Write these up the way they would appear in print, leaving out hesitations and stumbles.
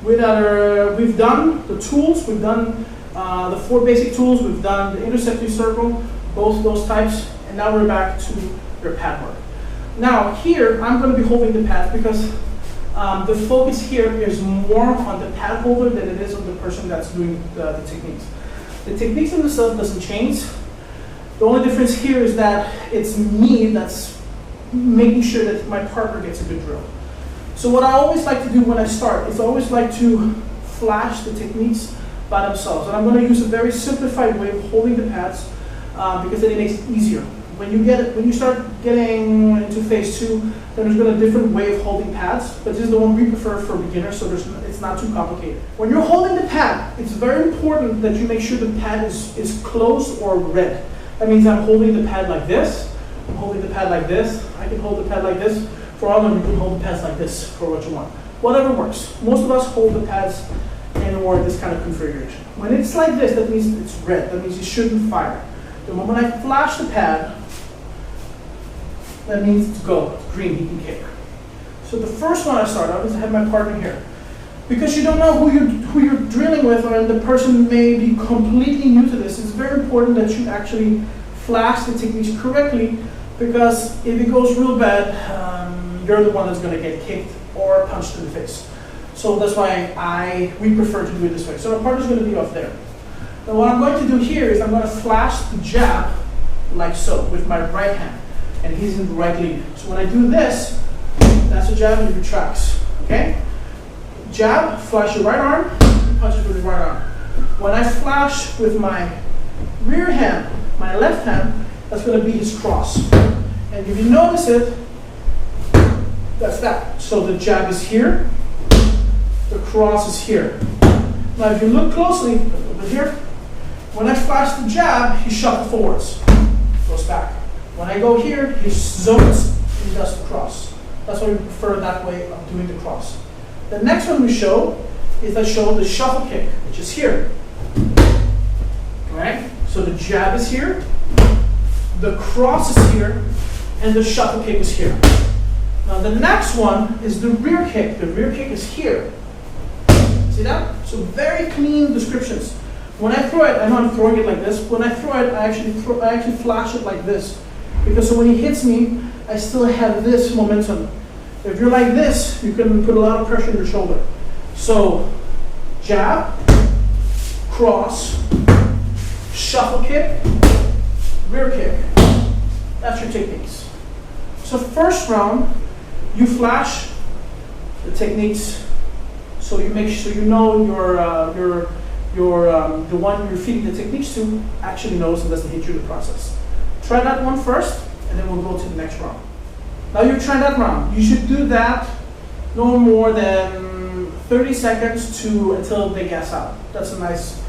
We've done the tools, we've done the 4 basic tools, we've done the intersecting circle, both those types, and now we're back to your pad work. Now here, I'm going to be holding the pad because the focus here is more on the pad holder than it is on the person that's doing the techniques. The techniques in themselves doesn't change. The only difference here is that it's me that's making sure that my partner gets a good drill. So what I always like to do when I start is I always like to flash the techniques by themselves. And I'm going to use a very simplified way of holding the pads because then it makes it easier. When you start getting into phase 2, then there's going to be a different way of holding pads, but this is the one we prefer for beginners, so it's not too complicated. When you're holding the pad, it's very important that you make sure the pad is closed or red. That means I'm holding the pad like this, I'm holding the pad like this, I can hold the pad like this. For all of them, you can hold the pads like this for what you want. Whatever works. Most of us hold the pads in or this kind of configuration. When it's like this, that means it's red. That means you shouldn't fire. The moment I flash the pad, that means it's go. It's green, he can kick. So the first one I start out is I have my partner here. Because you don't know who you're drilling with, or the person may be completely new to this, it's very important that you actually flash the techniques correctly, because if it goes real bad, you're the one that's going to get kicked or punched in the face. So that's why we prefer to do it this way. So our partner's going to be off there. Now what I'm going to do here is I'm going to flash the jab like so with my right hand, and he's in the right lead. So when I do this, that's a jab and it retracts. Okay? Jab, flash your right arm, punch it with your right arm. When I flash with my rear hand, my left hand, that's going to be his cross. And if you notice it, that's that. So the jab is here, the cross is here. Now if you look closely, over here, when I flash the jab, he shuffles forwards, goes back. When I go here, he zones and he does the cross. That's why we prefer that way of doing the cross. The next one we show is I show the shuffle kick, which is here. Alright? So the jab is here, the cross is here, and the shuffle kick is here. Now the next one is the rear kick. The rear kick is here. See that? So very clean descriptions. When I throw it, I know I'm throwing it like this. When I throw it, I actually flash it like this. Because so when he hits me, I still have this momentum. If you're like this, you can put a lot of pressure on your shoulder. So jab, cross, shuffle kick, rear kick. That's your techniques. So first round, you flash the techniques, so you make sure you know the one you're feeding the techniques to actually knows and doesn't hit you in the process. Try that one first, and then we'll go to the next round. Now you try that round. You should do that no more than 30 seconds until they gas out. That's a nice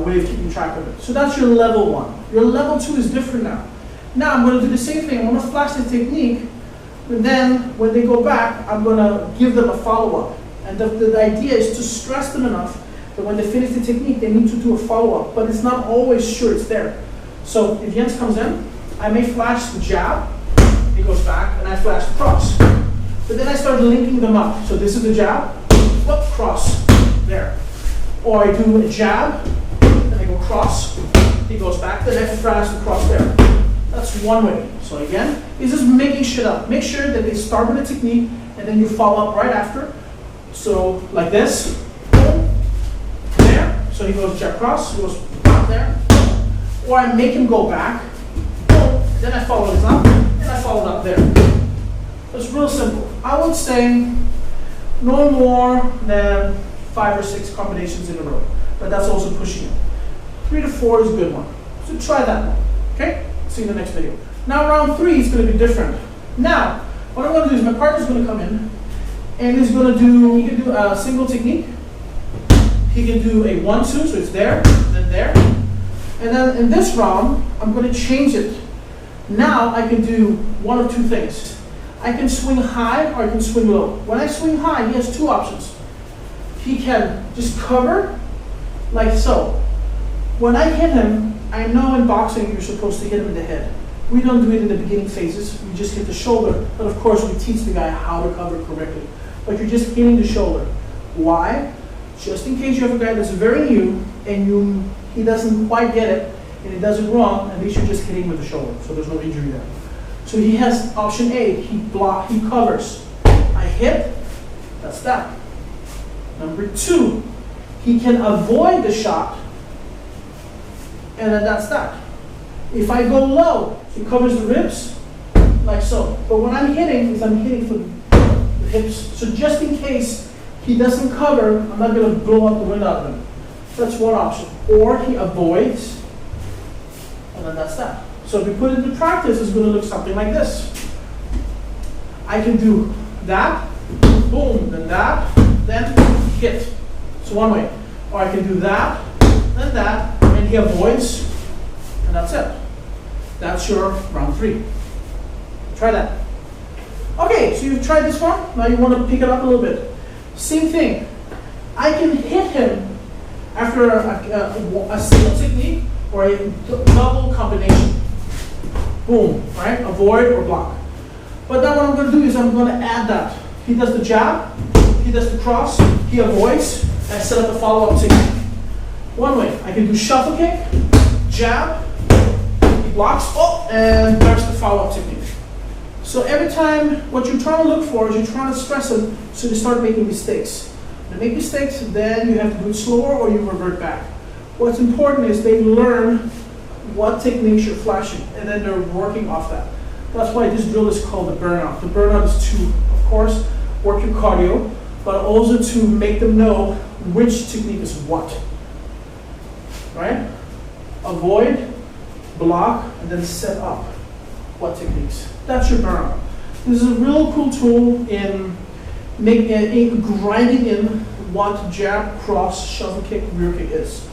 way of keeping track of it. So that's your level 1. Your level 2 is different now. Now I'm going to do the same thing. I'm going to flash the technique, but then when they go back, I'm going to give them a follow-up. And the idea is to stress them enough that when they finish the technique, they need to do a follow-up. But it's not always sure it's there. So if Jens comes in, I may flash the jab, he goes back, and I flash the cross. But then I start linking them up. So this is the jab, whoop, cross, there. Or I do a jab, and I go cross, he goes back, then I flash the cross there. That's one way. So again, it's just making shit up. Make sure that they start with a technique, and then you follow up right after. So like this, boom, there. So he goes jab cross, he goes back there. Or I make him go back, boom, then I follow this up, and I follow it up there. It's real simple. I would say no more than 5 or 6 combinations in a row, but that's also pushing it. 3 to 4 is a good one. So try that one. Okay? See you in the next video. Now round 3 is going to be different. Now, what I'm going to do is my partner's going to come in, and he can do a single technique. He can do a 1-2, so it's there, then there. And then in this round, I'm going to change it. Now I can do one of 2 things. I can swing high or I can swing low. When I swing high, he has 2 options. He can just cover like so. When I hit him, I know in boxing you're supposed to hit him in the head. We don't do it in the beginning phases. We just hit the shoulder. But of course, we teach the guy how to cover correctly. But you're just hitting the shoulder. Why? Just in case you have a guy that's very new and he doesn't quite get it and he does it wrong, at least you're just hitting with the shoulder, so there's no injury there. So he has option A, he covers. I hit, that's that. Number 2, he can avoid the shot, and then that's that. If I go low, he covers the ribs, like so. But when I'm hitting, I'm hitting for the hips. So just in case he doesn't cover, I'm not going to blow up the wind out of him. That's one option. Or he avoids, and then that's that. So if we put it into practice, it's going to look something like this. I can do that, boom, then that, then hit. So one way. Or I can do that, then that, and he avoids, and that's it. That's your round 3. Try that. Okay, so you've tried this one. Now you want to pick it up a little bit. Same thing. I can hit him after a single technique or a double combination. Boom, right? Avoid or block. But now what I'm going to do is I'm going to add that. He does the jab, he does the cross, he avoids, and I set up the follow-up technique. One way, I can do shuffle kick, jab, he blocks, and there's the follow-up technique. So every time, what you're trying to look for is you're trying to stress them so they start making mistakes. They make mistakes, then you have to do it slower or you revert back. What's important is they learn what techniques you're flashing, and then they're working off that. That's why this drill is called the burnout. The burnout is to, of course, work your cardio, but also to make them know which technique is what. Right? Avoid, block, and then set up what techniques. That's your burnout. This is a real cool tool in grinding in what jab, cross, shuffle kick, rear kick is.